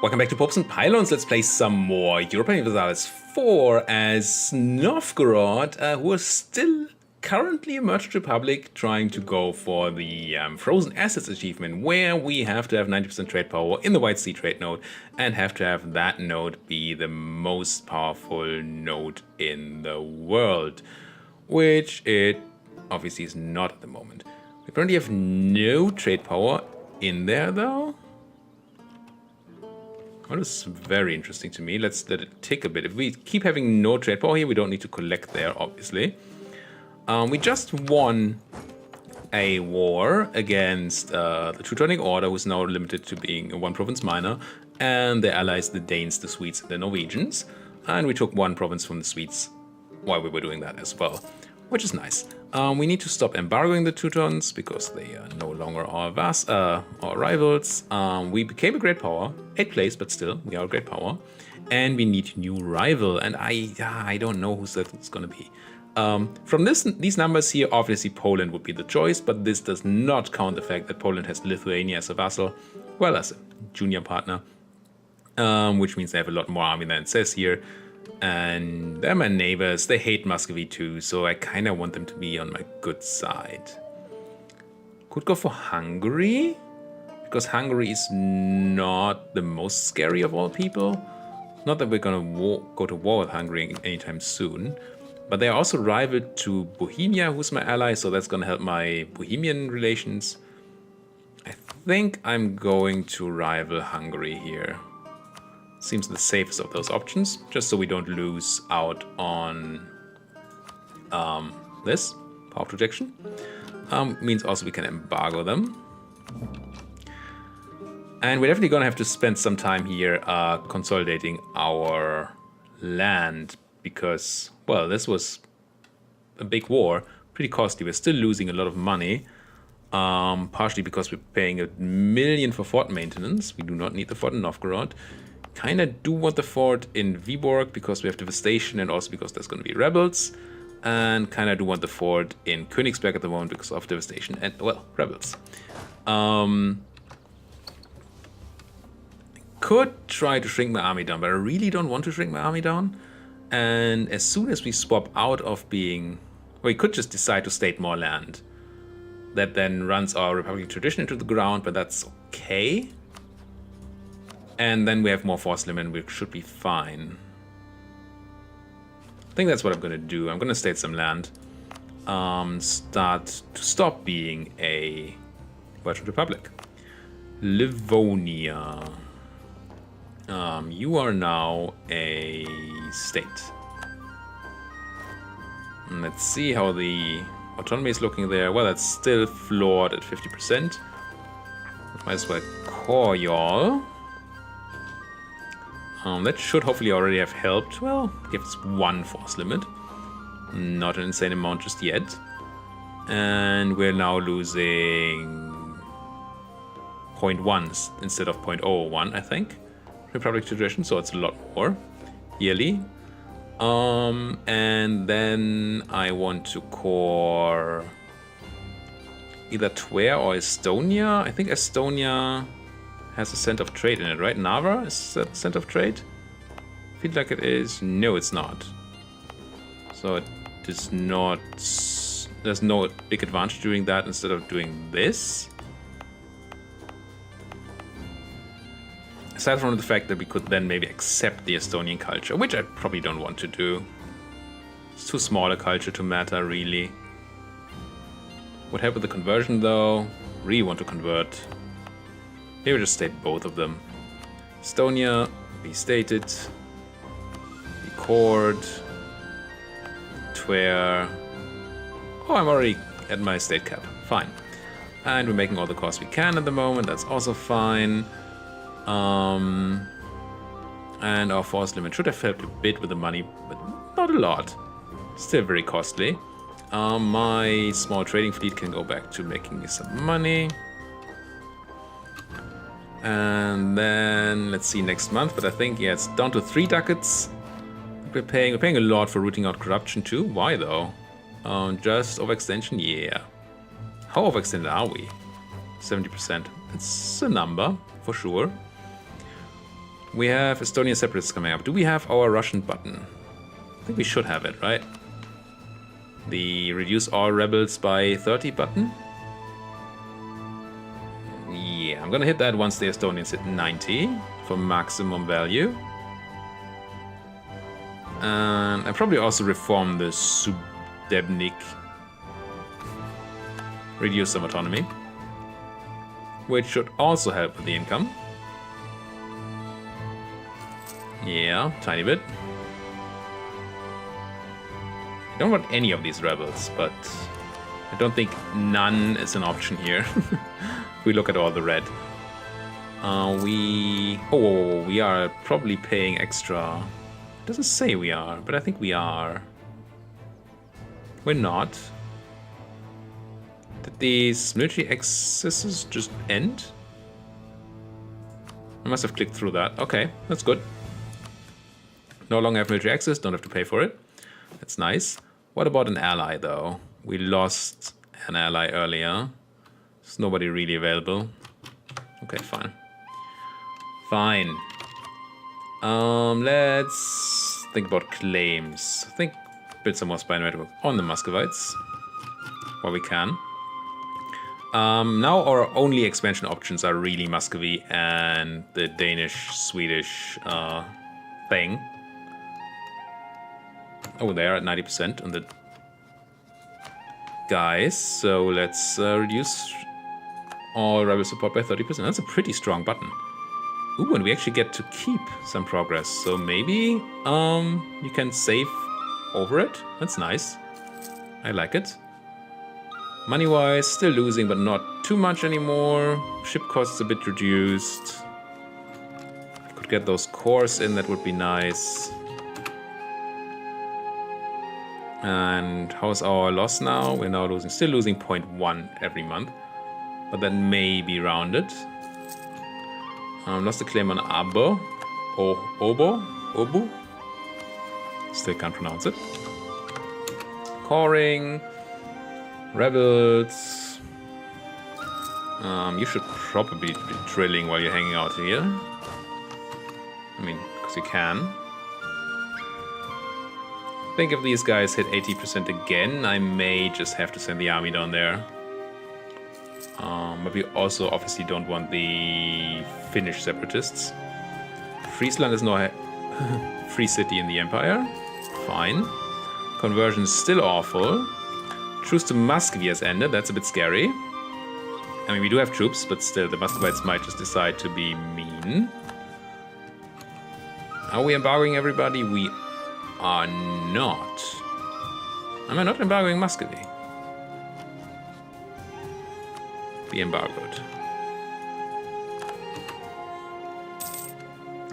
Welcome back to Popes and Pylons. Let's play some more Europa Universalis IV as Novgorod, who is still currently a merchant republic trying to go for the Frozen Assets achievement, where we have to have 90% trade power in the White Sea trade node and have to have that node be the most powerful node in the world, which it obviously is not at the moment. We currently have no trade power in there though. That is very interesting to me. Let's let it tick a bit. If we keep having no trade power here, we don't need to collect there, obviously. We just won a war against the Teutonic Order, who's now limited to being a one-province minor, and their allies, the Danes, the Swedes, and the Norwegians. And we took one province from the Swedes while we were doing that as well, which is nice. We need to stop embargoing the Teutons because they are no longer our rivals. We became a great power, 8th place, but still, we are a great power. And we need a new rival, and I don't know who's that's going to be. From these numbers here, obviously Poland would be the choice, but this does not count the fact that Poland has Lithuania as a vassal, well, as a junior partner, which means they have a lot more army than it says here. And they're my neighbors, they hate Muscovy too, so I kind of want them to be on my good side. Could go for Hungary, because Hungary is not the most scary of all people. Not that we're gonna go to war with Hungary anytime soon, but they are also rival to Bohemia, who's my ally, so that's gonna help my Bohemian relations. I think I'm going to rival Hungary here. Seems the safest of those options, just so we don't lose out on this power projection. Means also we can embargo them. And we're definitely gonna have to spend some time here consolidating our land because, well, this was a big war, pretty costly. We're still losing a lot of money, partially because we're paying $1 million for fort maintenance. We do not need the fort in Novgorod. Kind of do want the fort in Viborg because we have devastation and also because there's going to be rebels. And kind of do want the fort in Königsberg at the moment because of devastation and, well, rebels. Could try to shrink my army down, but I really don't want to shrink my army down. And as soon as we swap out of being... Well, we could just decide to state more land. That then runs our Republic tradition into the ground, but that's okay. And then we have more force limit, and we should be fine. I think that's what I'm going to do. I'm going to state some land. Stop being a Merchant Republic. Livonia. You are now a state. And let's see how the autonomy is looking there. Well, it's still floored at 50%. Might as well core y'all. That should hopefully already have helped. Well, give us one force limit. Not an insane amount just yet. And we're now losing 0.1 instead of 0.01, I think. Republic tradition, so it's a lot more yearly. And then I want to core either Tver or Estonia. I think Estonia has a center of trade in it, right? Narva is that center of trade? Feel like it is. No, it's not. So it does not. There's no big advantage doing that instead of doing this. Aside from the fact that we could then maybe accept the Estonian culture, which I probably don't want to do. It's too small a culture to matter, really. What happened with the conversion, though? Really want to convert. Maybe just state both of them. Estonia, be stated. Be cored. Tver. Oh, I'm already at my state cap. Fine. And we're making all the costs we can at the moment. That's also fine. And our force limit should have helped a bit with the money, but not a lot. Still very costly. My small trading fleet can go back to making me some money. And then, let's see, next month, but I think, yeah, it's down to 3 ducats. We're paying a lot for rooting out corruption too. Why though? Just overextension, yeah. How overextended are we? 70%. It's a number, for sure. We have Estonian separatists coming up. Do we have our Russian button? I think we should have it, right? The reduce all rebels by 30 button? Yeah, I'm gonna hit that once the Estonians hit 90 for maximum value. And I probably also reform the Subdebnik. Reduce some autonomy. Which should also help with the income. Yeah, tiny bit. I don't want any of these rebels, but I don't think none is an option here. If we look at all the red. We are probably paying extra. It doesn't say we are, but I think we are. We're not. Did these military excesses just end? I must have clicked through that. Okay, that's good. No longer have military access, don't have to pay for it. That's nice. What about an ally, though? We lost an ally earlier. There's nobody really available. Okay, fine. Fine. Let's think about claims. I think build some more spy network on the Muscovites. While we can. Now our only expansion options are really Muscovy and the Danish-Swedish thing. Oh, they're at 90% on the guys. So let's reduce all rebel support by 30%. That's a pretty strong button. Ooh, and we actually get to keep some progress. So maybe you can save over it. That's nice. I like it. Money-wise, still losing, but not too much anymore. Ship costs a bit reduced. Could get those cores in, that would be nice. And how's our loss now? We're now losing, still losing 0.1 every month. But that may be rounded. Lost a claim on Abo. Obu? Still can't pronounce it. Coring. Rebels. You should probably be drilling while you're hanging out here. I mean, because you can. I think if these guys hit 80% again, I may just have to send the army down there. But we also obviously don't want the Finnish separatists. Friesland is now a free city in the Empire. Fine. Conversion is still awful. Truce to Muscovy has ended. That's a bit scary. I mean, we do have troops, but still, the Muscovites might just decide to be mean. Are we embargoing everybody? We are not. Am I not embargoing Muscovy? Be embargoed.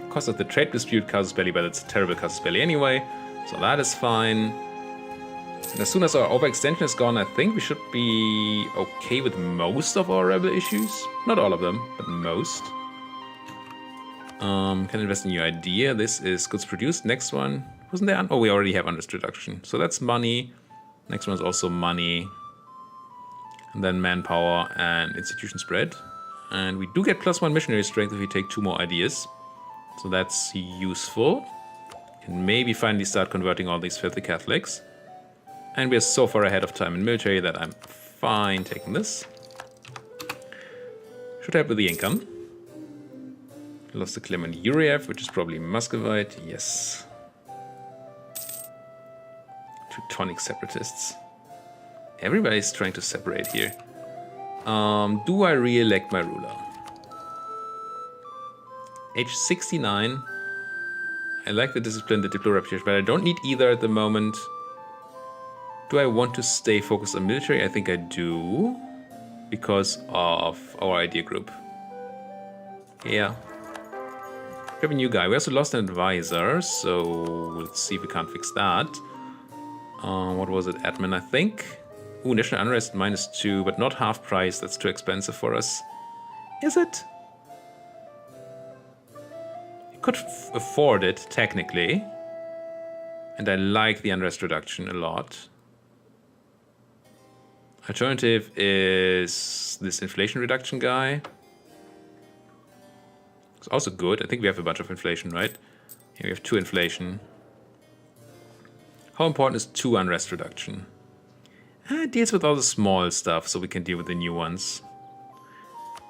Cost of the trade dispute, casus belli, but it's a terrible casus belli anyway, so that is fine. And as soon as our overextension is gone, I think we should be okay with most of our rebel issues. Not all of them, but most. Can invest in new idea. This is goods produced. Next one. Wasn't there? Oh, we already have unrest reduction. So that's money. Next one is also money. And then manpower and institution spread. And we do get +1 missionary strength if we take 2 more ideas. So that's useful. Can maybe finally start converting all these filthy Catholics. And we are so far ahead of time in military that I'm fine taking this. Should help with the income. Lost a claim on EUIV, which is probably Muscovite. Yes. Teutonic separatists. Everybody's trying to separate here. Do I re-elect my ruler? Age 69. I like the discipline, the diplo reputation, but I don't need either at the moment. Do I want to stay focused on military? I think I do. Because of our idea group. Yeah. We have a new guy. We also lost an advisor, so let's see if we can't fix that. What was it? Admin, I think. Ooh, national unrest -2, but not half price. That's too expensive for us. Is it? You could afford it, technically. And I like the unrest reduction a lot. Alternative is this inflation reduction guy. It's also good. I think we have a bunch of inflation, right? Here we have 2 inflation. How important is 2 unrest reduction? It deals with all the small stuff, so we can deal with the new ones.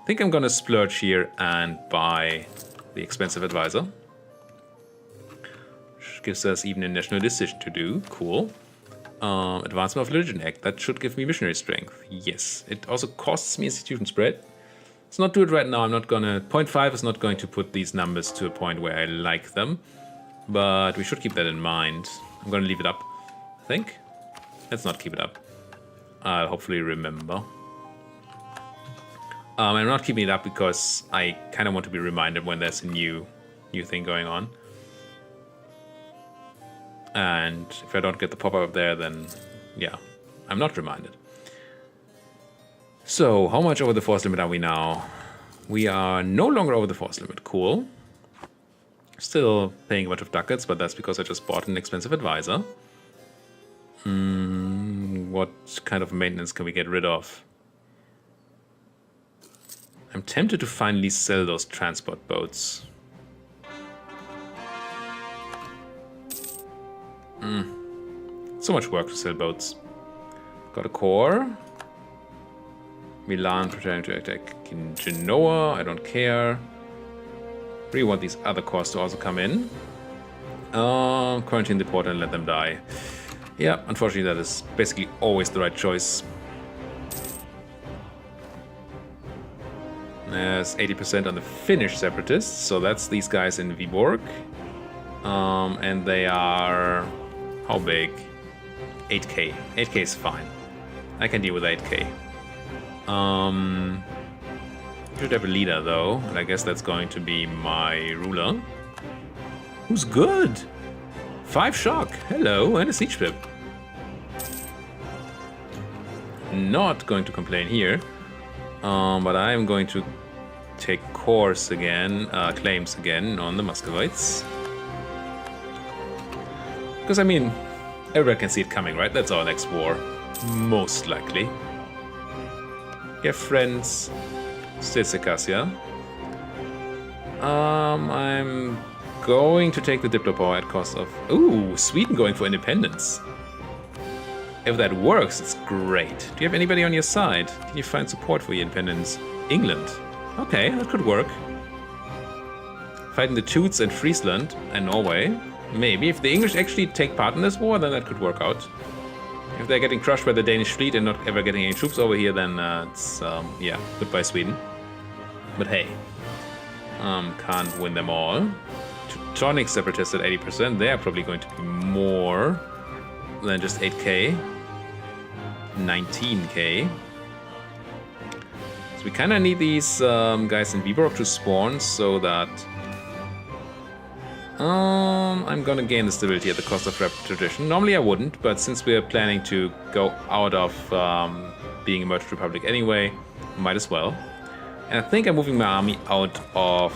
I think I'm gonna splurge here and buy the expensive advisor. Which gives us even a national decision to do. Cool. Advancement of Religion Act. That should give me missionary strength. Yes. It also costs me institution spread. Let's not do it right now. I'm not gonna... 0.5 is not going to put these numbers to a point where I like them. But we should keep that in mind. I'm gonna leave it up, I think. Let's not keep it up. I'll hopefully remember. I'm not keeping it up because I kind of want to be reminded when there's a new thing going on. And if I don't get the pop-up up there, then yeah, I'm not reminded. So, how much over the force limit are we now? We are no longer over the force limit. Cool. Still paying a bunch of ducats, but that's because I just bought an expensive advisor. What kind of maintenance can we get rid of? I'm tempted to finally sell those transport boats. So much work to sell boats. Got a core. Milan preparing to attack in Genoa. I don't care. Really want these other cores to also come in. Quarantine the port and let them die. Yeah, unfortunately that is basically always the right choice. There's 80% on the Finnish separatists, so that's these guys in Viborg. And they are... how big? 8k. 8k is fine. I can deal with 8k. Should have a leader though, and I guess that's going to be my ruler. Who's good? 5 shock. Hello, and a siege ship. Not going to complain here. But I'm going to take course again, claims again on the Muscovites. Because, I mean, everyone can see it coming, right? That's our next war. Most likely. Yeah, friends. Still Circassia. I'm going to take the Diplopower at cost of... Ooh, Sweden going for independence. If that works, it's great. Do you have anybody on your side? Did you find support for your independence? England. Okay, that could work. Fighting the Teuts and Friesland and Norway. Maybe. If the English actually take part in this war, then that could work out. If they're getting crushed by the Danish fleet and not ever getting any troops over here, then it's, yeah, goodbye Sweden. But hey, can't win them all. Teutonic separatists at 80%, they are probably going to be more than just 8k. 19k. So we kind of need these guys in Viborg to spawn so that I'm gonna gain the stability at the cost of rep tradition. Normally I wouldn't, but since we're planning to go out of being a merchant republic anyway, might as well. And I think I'm moving my army out of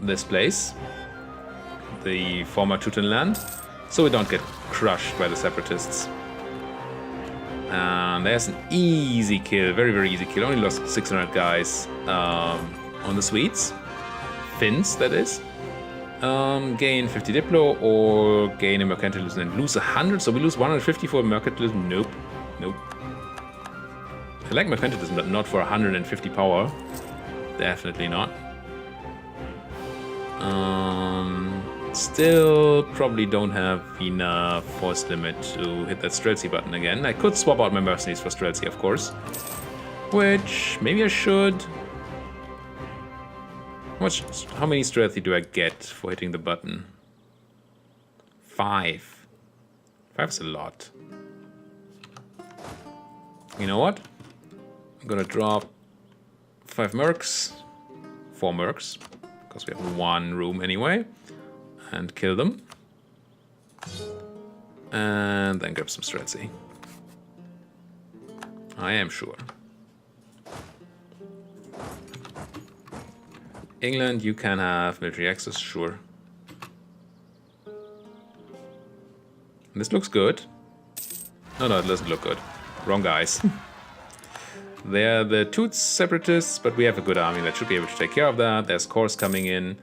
this place, the former Teutonland, so we don't get crushed by the separatists. And there's an easy kill, very, very easy kill. Only lost 600 guys on the Swedes. Finns, that is. Gain 50 Diplo or gain a mercantilism and lose 100. So we lose 150 for mercantilism. Nope. Nope. I like mercantilism, but not for 150 power. Definitely not. Still probably don't have enough force limit to hit that Streltsy button again. I could swap out my mercenaries for Streltsy, of course. Which, maybe I should. How many Streltsy do I get for hitting the button? 5. 5's a lot. You know what? I'm gonna drop 5 mercs. 4 mercs. Because we have 1 room anyway. And kill them. And then grab some Streltsy. I am sure. England, you can have military access, sure. This looks good. No, it doesn't look good. Wrong guys. They're the Toots separatists, but we have a good army that should be able to take care of that. There's cores coming in.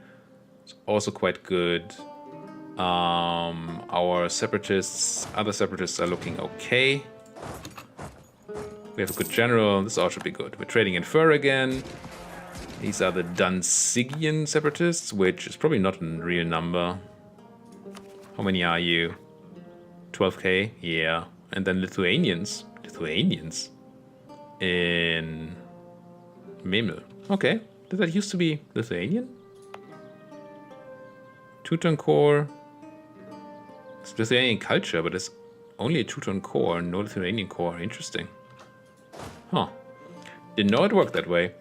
It's also quite good. Our separatists, other separatists are looking okay. We have a good general. This all should be good. We're trading in fur again. These are the Danzigian separatists, which is probably not a real number. How many are you? 12k? Yeah. And then Lithuanians. Lithuanians? In Memel. Okay. Did that used to be Lithuanian? Teuton core. It's Lithuanian culture, but it's only a Teuton core, no Lithuanian core. Interesting. Huh. Didn't know it worked that way.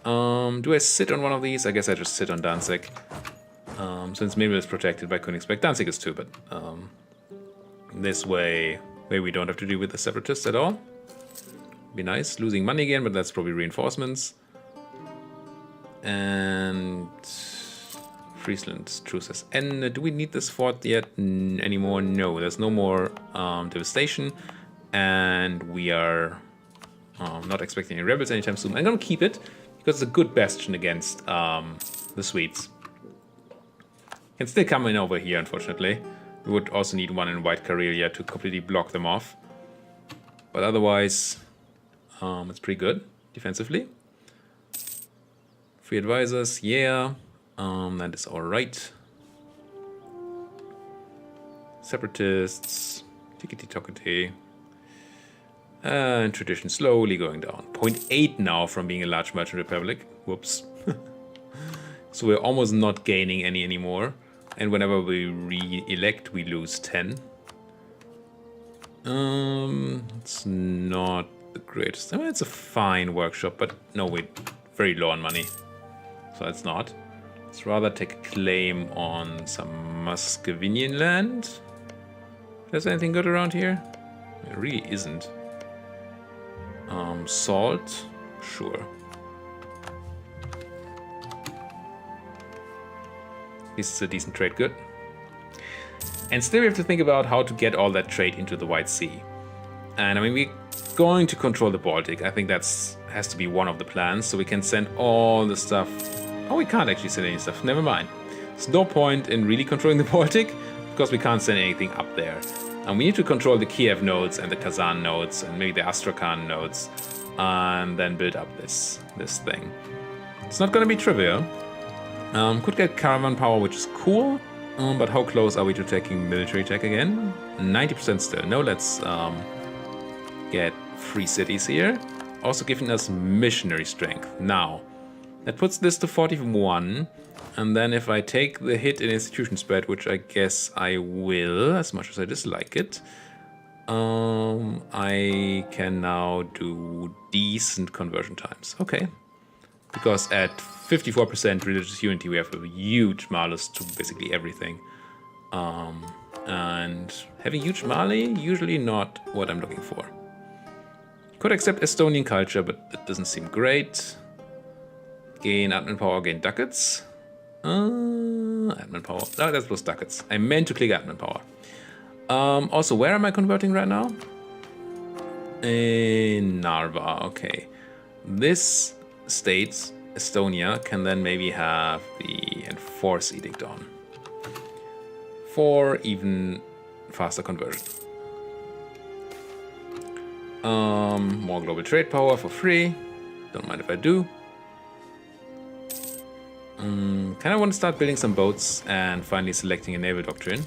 Do I sit on one of these? I guess I just sit on Danzig. Since Memel is protected by Königsberg. Danzig is too, but this way maybe we don't have to deal with the separatists at all. Be nice. Losing money again, but that's probably reinforcements. And Friesland truces. And do we need this fort yet anymore? No, there's no more devastation. And we are not expecting any rebels anytime soon. I'm gonna keep it because it's a good bastion against the Swedes. Can still come in over here, unfortunately. We would also need one in White Karelia to completely block them off. But otherwise, it's pretty good defensively. Free advisors, yeah. That is alright. Separatists, tickety-tockety. And tradition slowly going down. 0.8 now from being a large merchant republic. Whoops. So we're almost not gaining any anymore. And whenever we re-elect, we lose 10. It's not the greatest. I mean, it's a fine workshop, but no, we're very low on money. So it's not. Let's rather take a claim on some Muscovinian land. There's anything good around here? It really isn't. Salt? Sure. This is a decent trade good. And still we have to think about how to get all that trade into the White Sea. And I mean, we're going to control the Baltic. I think that's has to be one of the plans. So we can send all the stuff. Oh, we can't actually send any stuff. Never mind. There's no point in really controlling the Baltic because we can't send anything up there. And we need to control the Kiev nodes and the Kazan nodes and maybe the Astrakhan nodes. And then build up this thing. It's not going to be trivial. Could get caravan power, which is cool. But how close are we to taking military tech again? 90% still. No, let's get free cities here. Also giving us missionary strength. Now, that puts this to 41. And then if I take the hit in institution spread, which I guess I will, as much as I dislike it, I can now do decent conversion times. Okay. Because at 54% religious unity, we have a huge malus to basically everything. And having huge Mali, usually not what I'm looking for. Could accept Estonian culture, but that doesn't seem great. Gain admin power, gain ducats. Admin power. No, that's plus ducats. I meant to click admin power. Also, where am I converting right now? In Narva, okay. This state, Estonia, can then maybe have the Enforce Edict on. For even faster conversion. More global trade power for free. Don't mind if I do. Kind of want to start building some boats and finally selecting a naval doctrine.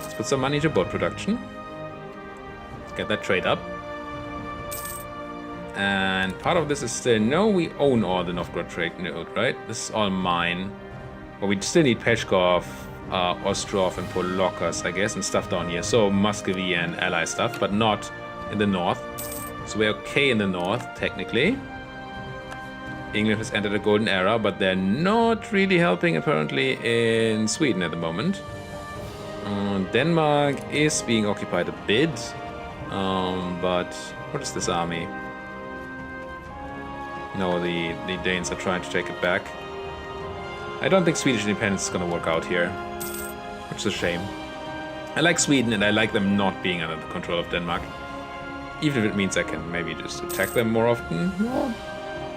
Let's put some money into boat production. Get that trade up. And part of this is still, no, we own all the Novgorod trade node, right? This is all mine. But we still need Peshkov, Ostrov, and Polokas, I guess, and stuff down here. So Muscovy and ally stuff, but not in the north. So we're okay in the north, technically. England has entered a golden era, but they're not really helping, apparently, in Sweden at the moment. Denmark is being occupied a bit. But what is this army? No, the Danes are trying to take it back. I don't think Swedish independence is going to work out here, which is a shame. I like Sweden and I like them not being under the control of Denmark. Even if it means I can maybe just attack them more often, well,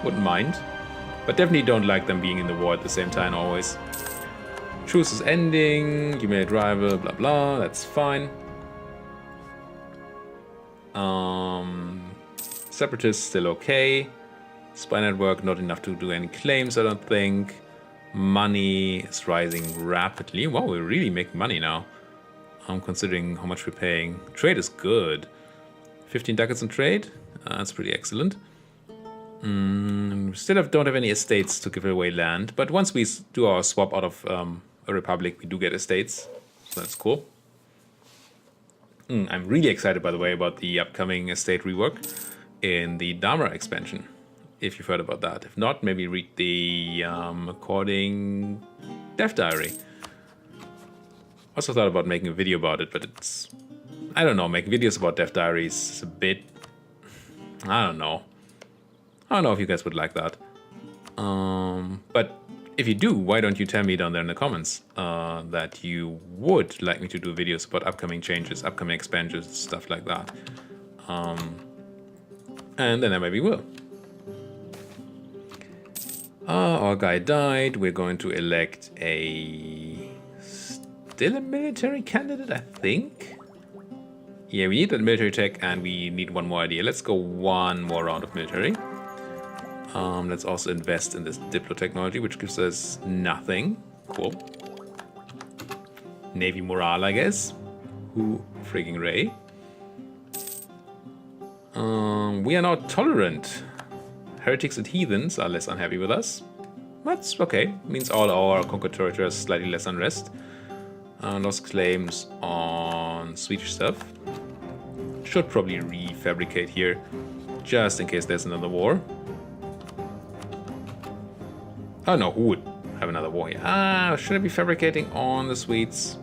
wouldn't mind. But definitely don't like them being in the war at the same time always. Truce is ending, you made rival, blah blah, that's fine. Separatists still okay. Spy network not enough to do any claims, I don't think. Money is rising rapidly. Wow, we're really making money now. I'm considering how much we're paying. Trade is good. 15 ducats in trade. That's pretty excellent. Still don't have any estates to give away land, but once we do our swap out of a republic, we do get estates. So that's cool. I'm really excited, by the way, about the upcoming estate rework in the Dharma expansion. If you've heard about that. If not, maybe read the according Dev Diary. Also thought about making a video about it, but it's... I don't know, making videos about Dev Diaries is a bit... I don't know. I don't know if you guys would like that. But if you do, why don't you tell me down there in the comments that you would like me to do videos about upcoming changes, upcoming expansions, stuff like that. And then I maybe will. Our guy died. We're going to elect still a military candidate, I think. Yeah, we need that military tech and we need one more idea. Let's go one more round of military. Let's also invest in this Diplo technology, which gives us nothing. Cool. Navy morale, I guess. Who frigging Ray? We are now tolerant. Heretics and heathens are less unhappy with us. That's okay. Means all our conquered territories slightly less unrest. Lost claims on Swedish stuff. Should probably refabricate here, just in case there's another war. Oh no, who would have another war here? Should I be fabricating on the Swedes?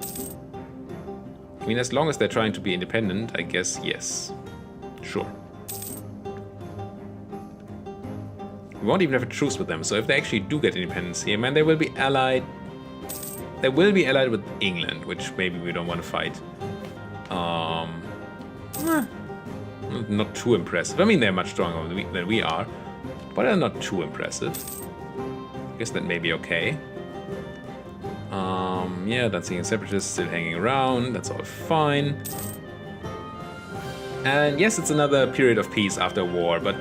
I mean, as long as they're trying to be independent, I guess yes. Sure. We won't even have a truce with them, so if they actually do get independence here, man, they will be allied. They will be allied with England, which maybe we don't want to fight. Not too impressive. I mean, they're much stronger than we are, but they're not too impressive. I guess that may be okay. Yeah, dancing and separatists still hanging around. That's all fine. And yes, it's another period of peace after war, but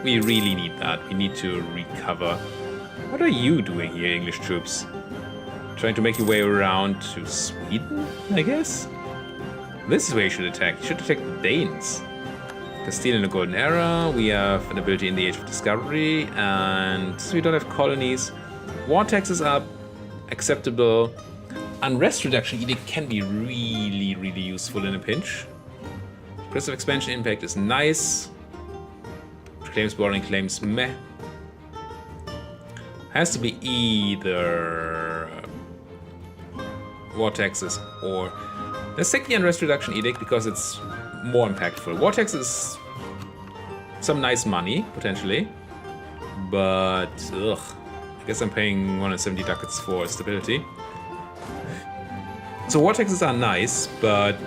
we really need that. We need to recover. What are you doing here, English troops? Trying to make your way around to Sweden, I guess? This is where you should attack. You should attack the Danes. Castile in the Golden Era. We have an ability in the Age of Discovery. And we don't have colonies. War taxes are acceptable. Unrest reduction edict can be really, really useful in a pinch. Progressive expansion impact is nice. Claims borrowing claims meh. Has to be either war taxes or let's take the unrest reduction edict because it's more impactful. War tax is some nice money potentially, but ugh, I guess I'm paying 170 ducats for stability. So war taxes are nice, but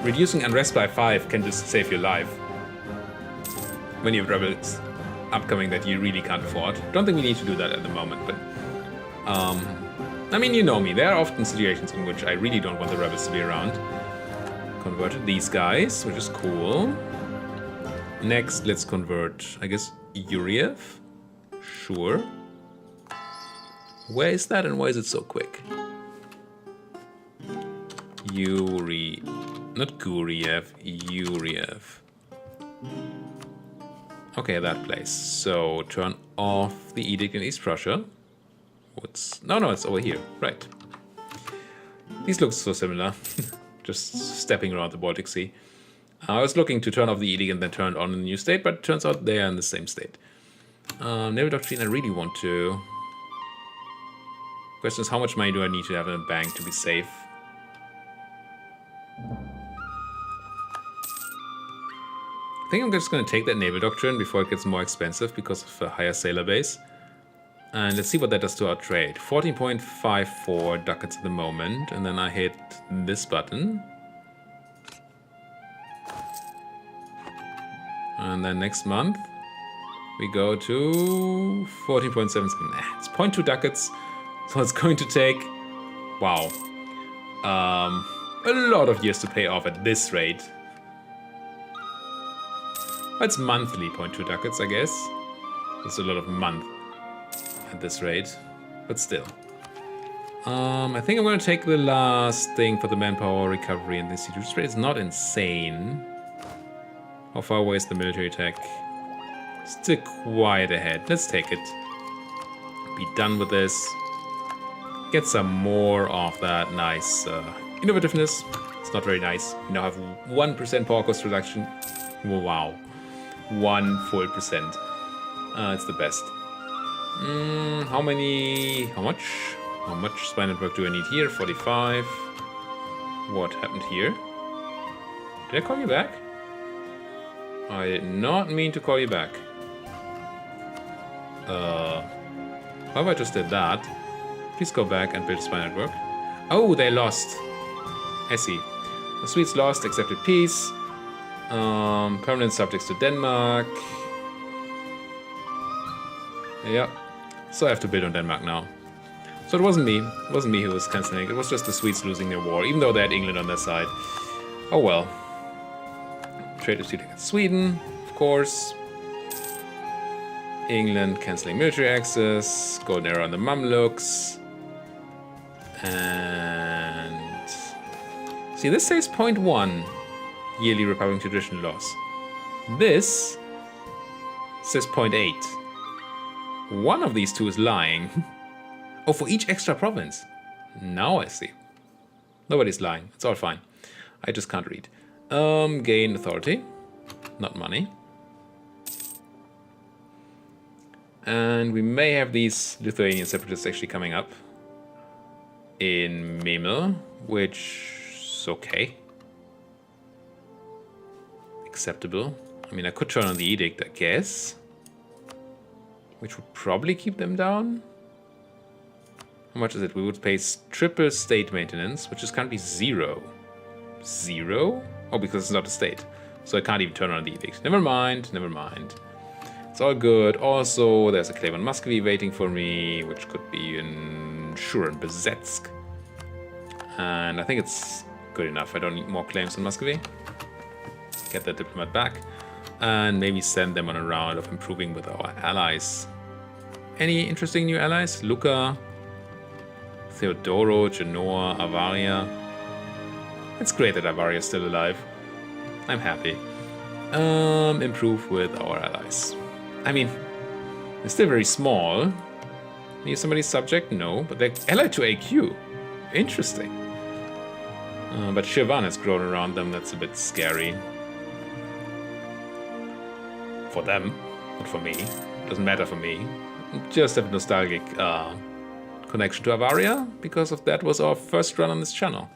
reducing unrest by 5 can just save your life when you have rebels upcoming that you really can't afford. Don't think we need to do that at the moment, but I mean, you know me, there are often situations in which I really don't want the rebels to be around. Converted these guys, which is cool. Next, let's convert, I guess, EUIV. Sure. Where is that and why is it so quick? Not Guriev, EUIV. Okay, that place. So turn off the edict in East Prussia. No, it's over here. Right. These look so similar. Just stepping around the Baltic Sea. I was looking to turn off the edict and then turn on a new state, but it turns out they are in the same state. Naval Doctrine, I really want to. Question is, how much money do I need to have in a bank to be safe? I think I'm just going to take that Naval Doctrine before it gets more expensive because of a higher sailor base. And let's see what that does to our trade. 14.54 ducats at the moment. And then I hit this button. And then next month, we go to 14.77. It's 0.2 ducats. So it's going to take, wow, a lot of years to pay off at this rate. It's monthly 0.2 ducats, I guess. That's a lot of month at this rate, but still. I think I'm going to take the last thing for the manpower recovery, and the institute rate is not insane. How far away is the military tech? Still quite ahead. Let's take it. Be done with this. Get some more of that nice innovativeness. It's not very nice. We now have 1% power cost reduction. Wow. 1 full percent. It's the best. How much? How much spine network do I need here? 45. What happened here? Did I call you back? I did not mean to call you back. How about I just did that? Please go back and build a spine network. Oh, they lost. I see. The Swedes lost, accepted peace. Permanent subjects to Denmark. Yeah. So I have to build on Denmark now. So it wasn't me. It wasn't me who was cancelling. It was just the Swedes losing their war, even though they had England on their side. Oh well. Trade dispute against Sweden, of course. England cancelling military access. Golden era on the Mamluks. And see, this says 0.1 yearly Republican tradition loss. This says 0.8. One of these two is lying. Oh, for each extra province. Now I see. Nobody's lying. It's all fine. I just can't read. Gain authority. Not money. And we may have these Lithuanian separatists actually coming up in Memel, which is okay. Acceptable. I mean, I could turn on the edict, I guess. Which would probably keep them down. How much is it? We would pay triple state maintenance, which is currently 0. 0? Oh, because it's not a state. So I can't even turn on the edict. Never mind, never mind. It's all good. Also, there's a claim on Muscovy waiting for me, which could be in Shuren-Bezetsk. And I think it's good enough. I don't need more claims on Muscovy. Get that diplomat back. And maybe send them on a round of improving with our allies. Any interesting new allies? Luca, Theodoro, Genoa, Avaria. It's great that Avaria is still alive. I'm happy. Improve with our allies. I mean, they're still very small. Need somebody's subject? No, but they're allied to AQ. Interesting. But Shirvan has grown around them. That's a bit scary. For them, not for me. Doesn't matter for me. Just have a nostalgic connection to Avaria, because of that was our first run on this channel.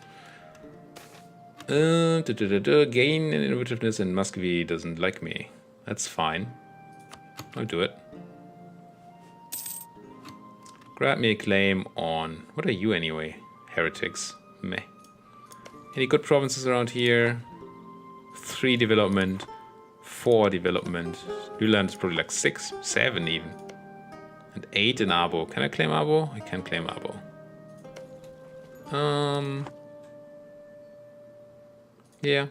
Gain in innovativeness, and Muscovy doesn't like me. That's fine. I'll do it. Grab me a claim on... What are you anyway? Heretics. Meh. Any good provinces around here? 3 development. 4 development. Nyland is probably like 6, 7 even. And 8 in Abo. Can I claim Abo? I can claim Abo. Yeah.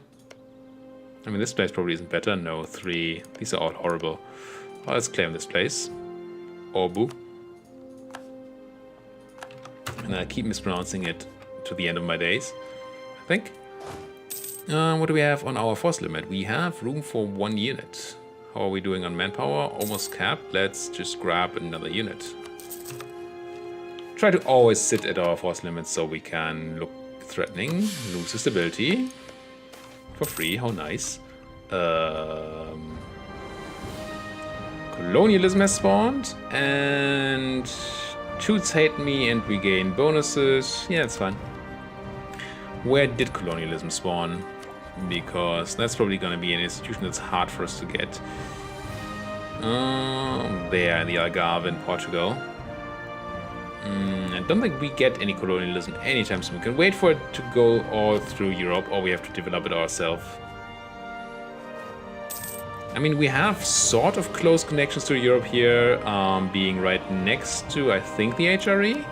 I mean, this place probably isn't better. No, 3. These are all horrible. Well, let's claim this place. Obu. And I keep mispronouncing it to the end of my days, I think. What do we have on our force limit? We have room for 1 unit. How are we doing on manpower? Almost capped. Let's just grab another unit. Try to always sit at our force limit so we can look threatening. Lose stability. For free, how nice. Colonialism has spawned. And Toots hate me and we gain bonuses. Yeah, it's fine. Where did colonialism spawn? Because that's probably going to be an institution that's hard for us to get. There in the Algarve in Portugal. I don't think we get any colonialism anytime soon. We can wait for it to go all through Europe, or we have to develop it ourselves. I mean, we have sort of close connections to Europe here, being right next to, I think, the HRE.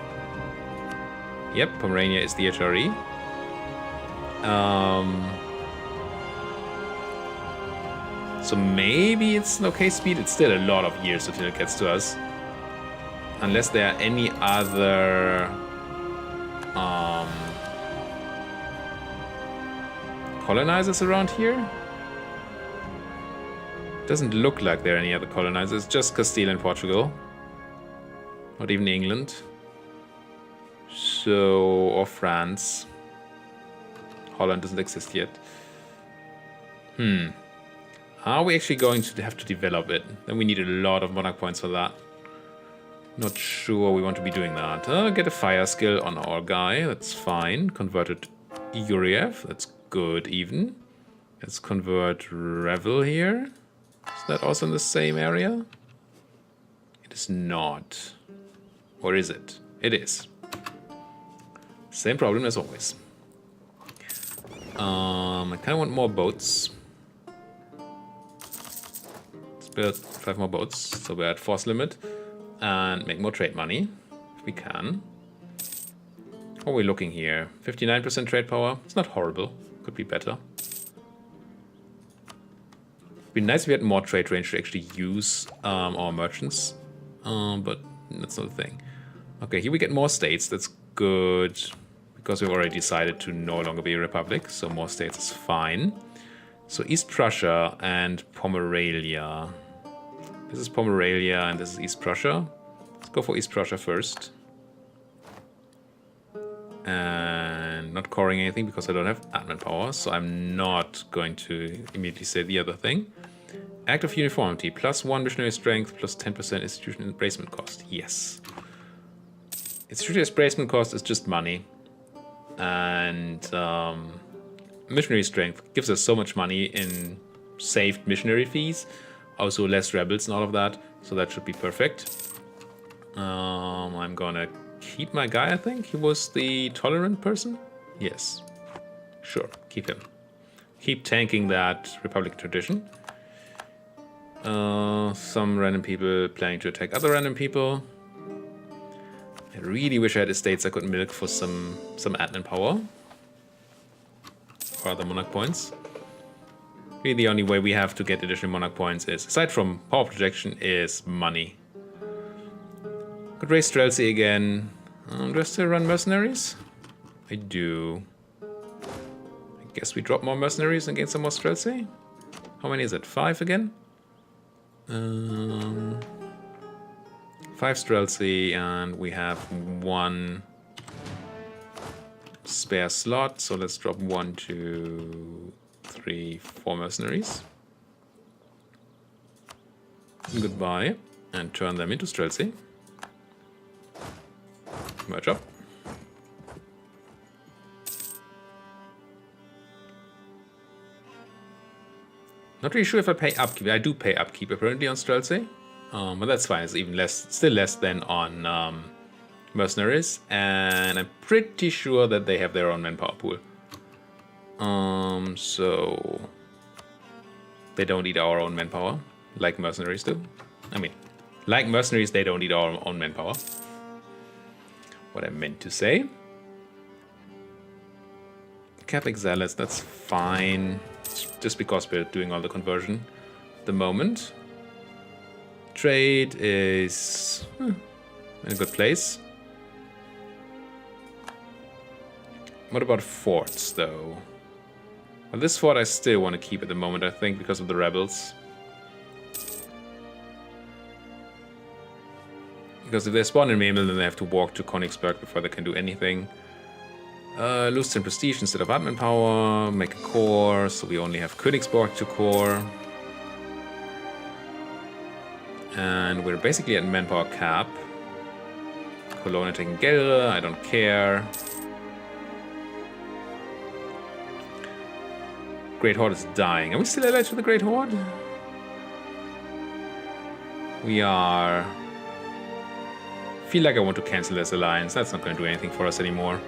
Yep, Pomerania is the HRE. So maybe it's an okay speed. It's still a lot of years until it gets to us. Unless there are any other colonizers around here. Doesn't look like there are any other colonizers, just Castile and Portugal. Not even England. So, or France. Holland doesn't exist yet. Are we actually going to have to develop it? Then we need a lot of monarch points for that. Not sure we want to be doing that. Get a fire skill on our guy, that's fine. Converted EUIV, that's good even. Let's convert Revel here. Is that also in the same area? It is not. Or is it? It is. Same problem as always. I kind of want more boats. Let's build 5 more boats, so we're at force limit. And make more trade money, if we can. What are we looking here? 59% trade power. It's not horrible. Could be better. It'd be nice if we had more trade range to actually use our merchants. But that's not the thing. Okay, here we get more states. That's good. Because we've already decided to no longer be a republic. So more states is fine. So East Prussia and Pomerania. This is Pomerania and this is East Prussia. Let's go for East Prussia first. And not coring anything because I don't have admin power, so I'm not going to immediately say the other thing. Act of uniformity, +1 missionary strength, +10% institutional embracement cost. Yes. Institutional embracement cost is just money. And missionary strength gives us so much money in saved missionary fees. Also less rebels and all of that, so that should be perfect. I'm gonna keep my guy, I think. He was the tolerant person? Yes. Sure, keep him. Keep tanking that Republican tradition. Some random people planning to attack other random people. I really wish I had estates I could milk for some admin power. Or other monarch points. Really the only way we have to get additional monarch points is, aside from power projection, is money. Could raise Streltsy again. Do I still run mercenaries? I do. I guess we drop more mercenaries and gain some more Streltsy. How many is it? 5 again? 5 Streltsy, and we have 1 spare slot. So let's drop 1, 2, 3, 4 mercenaries. Goodbye. And turn them into Streltsy. Merge up. Not really sure if I pay upkeep. I do pay upkeep apparently on Streltsy. But that's fine. It's even less, still less than on mercenaries. And I'm pretty sure that they have their own manpower pool. So they don't need our own manpower, like mercenaries do. I mean, like mercenaries, they don't need our own manpower. What I meant to say. Catholic Zealots, that's fine. Just because we're doing all the conversion at the moment. Trade is in a good place. What about forts, though? Well, this fort I still want to keep at the moment, I think, because of the rebels. Because if they spawn in Memel, then they have to walk to Königsberg before they can do anything. Lose 10 prestige instead of admin power. Make a core, so we only have Königsberg to core. And we're basically at manpower cap. Cologne taking Gelre, I don't care. Great Horde is dying. Are we still allied to the Great Horde? We are. Feel like I want to cancel this alliance. That's not going to do anything for us anymore.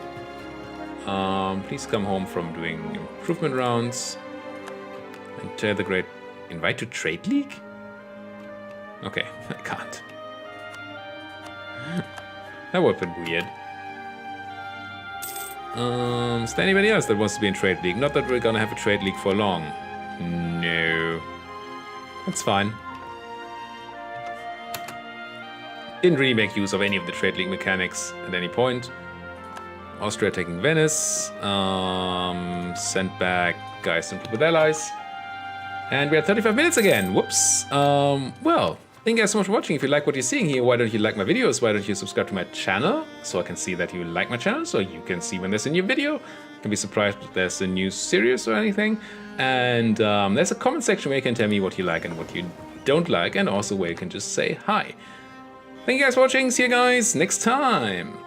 Please come home from doing improvement rounds and tear the Great Invite to Trade League? Okay, I can't. That would have been weird. Is there anybody else that wants to be in Trade League? Not that we're gonna have a Trade League for long. No. That's fine. Didn't really make use of any of the Trade League mechanics at any point. Austria taking Venice. Sent back guys simply with allies. And we're at 35 minutes again. Whoops. Well, thank you guys so much for watching. If you like what you're seeing here, why don't you like my videos? Why don't you subscribe to my channel so I can see that you like my channel, so you can see when there's a new video. You can be surprised if there's a new series or anything. And there's a comment section where you can tell me what you like and what you don't like, and also where you can just say hi. Thank you guys for watching. See you guys next time.